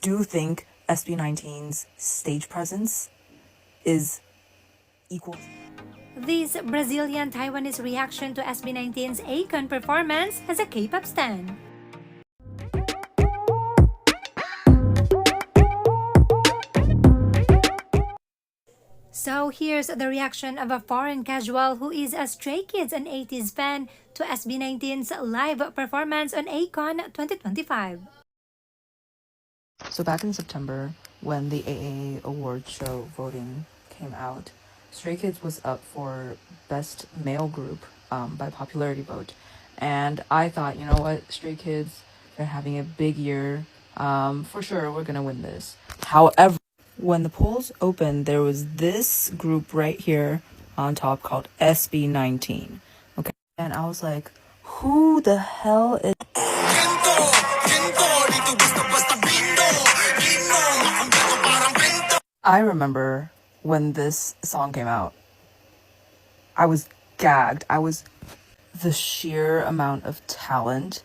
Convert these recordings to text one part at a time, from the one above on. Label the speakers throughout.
Speaker 1: do think SB19's stage presence is equal.
Speaker 2: This Brazilian-Taiwanese reaction to SB19's ACON performance has a K-pop stand. So here's the reaction of a foreign casual who is a Stray Kids and 80s fan to SB19's live performance on ACON 2025.
Speaker 1: So back in September, when the AAA award show voting came out, Stray Kids was up for Best Male Group by popularity vote. And I thought, you know what, Stray Kids, they're having a big year. For sure, we're gonna win this. However, when the polls opened, there was this group right here on top called SB19. Okay, and I was like, who the hell is... I remember when this song came out, I was gagged. The sheer amount of talent.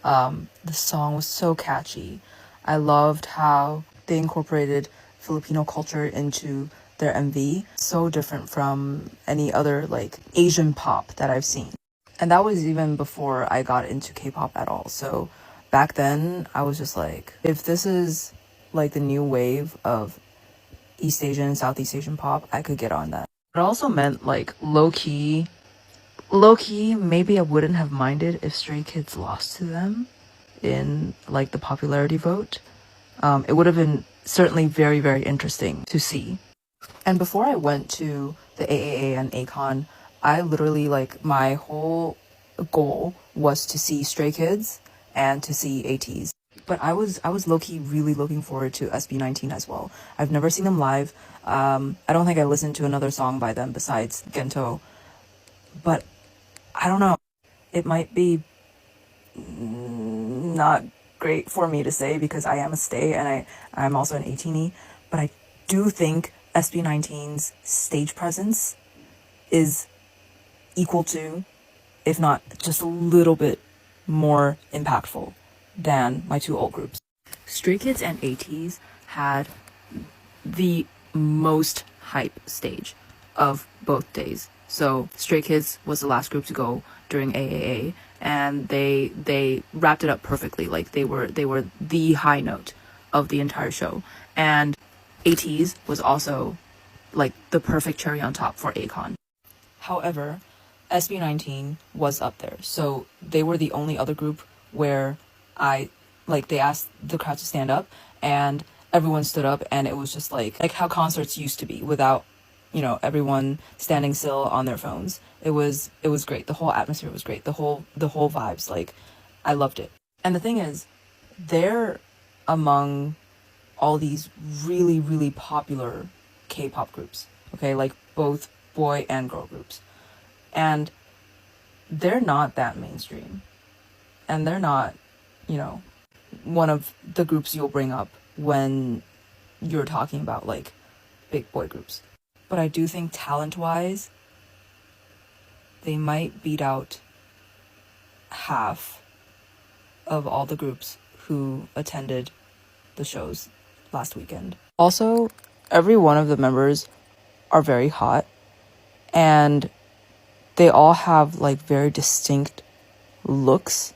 Speaker 1: The song was so catchy. I loved how they incorporated Filipino culture into their MV. So different from any other like Asian pop that I've seen. And that was even before I got into K-pop at all. So back then I was just like, if this is like the new wave of East Asian, Southeast Asian pop, I could get on that. It also meant like low-key, maybe I wouldn't have minded if Stray Kids lost to them in like the popularity vote. It would have been certainly very, very interesting to see. And before I went to the AAA and ACON, I literally like my whole goal was to see Stray Kids and to see ATs. But I was low-key really looking forward to SB19 as well. I've never seen them live. I don't think I listened to another song by them besides Gento. But I don't know. It might be not great for me to say because I am a stay and I'm also an 18E. But I do think SB19's stage presence is equal to, if not just a little bit more impactful than my two old groups. Stray Kids and ATs had the most hype stage of both days. So Stray Kids was the last group to go during AAA, and they wrapped it up perfectly. Like they were the high note of the entire show. And ATs was also like the perfect cherry on top for ACON. However, SB19 was up there. So they were the only other group where they asked the crowd to stand up and everyone stood up, and it was just like how concerts used to be without, you know, everyone standing still on their phones. It was great. The whole atmosphere was great. The whole vibes, like I loved it. And the thing is, they're among all these really, really popular K-pop groups, okay, like both boy and girl groups. And they're not that mainstream. And they're not, you know, one of the groups you'll bring up when you're talking about like big boy groups. But I do think talent-wise, they might beat out half of all the groups who attended the shows last weekend. Also, every one of the members are very hot, and they all have like very distinct looks,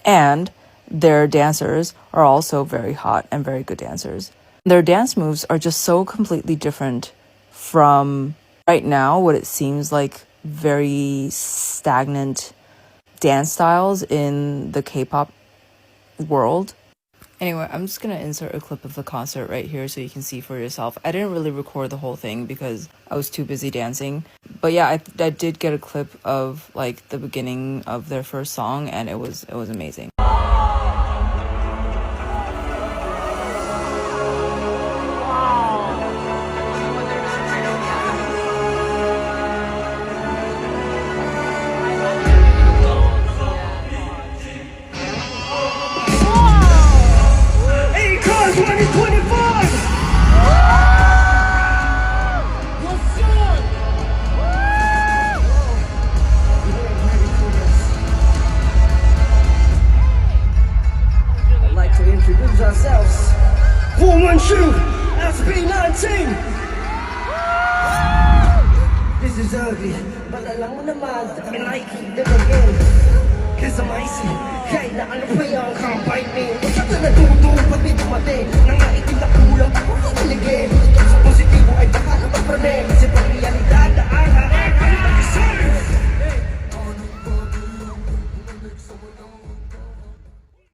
Speaker 1: and their dancers are also very hot and very good dancers. Their dance moves are just so completely different from right now what it seems like very stagnant dance styles in the K-pop world. Anyway, I'm just gonna insert a clip of the concert right here so you can see for yourself. I didn't really record the whole thing because I was too busy dancing. But yeah, I did get a clip of like the beginning of their first song, and it was amazing.
Speaker 3: lose ourselves. 412, SB19. This is ugly, but alam mo naman, I like it again. Cause I'm icy, kahit na ano pa yung combine me. Basta na natutong pag may dumating, nangaitim na kulang ako kakaligin. Sa positibo ay baka na magproblem, kasi pag realidad